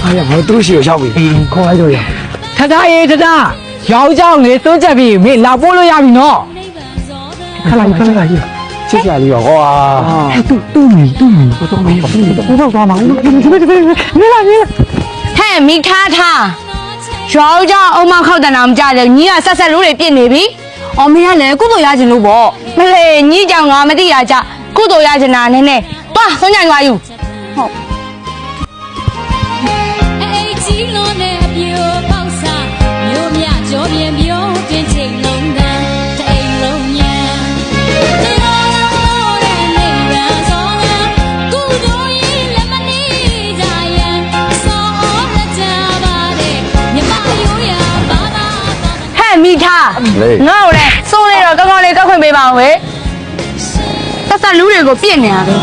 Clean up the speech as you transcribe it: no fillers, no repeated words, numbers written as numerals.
哎呀，我都是有小兵，快来就要。ထထရေးထထရောင်းကြောင်းလေသွန်းချက်ပြီးမင်းလာပို့လို့ရပြီနော် 看来，谢谢你哦，哇！တူမီ我都没有，我တော့သွားမှာနေလာ ဟဲ့မိထားထားရွာဦးကြောင့်အုံမခောက်တနာမကြတယ်ညီကဆက်ဆက်လို့တွေပြစ်နေပြီအော်မင်းကလည်းကုသိုလ်ရခြင်းလို့ပေါ့မလေညီကြောင့်ငါမသိရကြကုသိုလ်ရခြင်းနာနည်းနည်းတွားဆုံးကြရွာယူဟုတ် အဲ့ကြီးလုံးနဲ့ပြိုပေါက်စားမျိုးမြကြောပြင်းပြုံးတွင်ချိန်လုံးတန်းတိမ်လုံးညံတော်တဲ့နေရန်စောကကုသိုလ်ရင်လက်မနေကြရန်စောလက်ကြပါတဲ့မြမရိုးရပါပါ ဟဲ့မိထားငါ့ကိုလည်းစိုးနေတော့ကောင်းကောင်းလေးတောက်ခွင့်ပေးပါအောင်ဝေဆက်ဆက်လူတွေကိုပြစ်နေရပဲ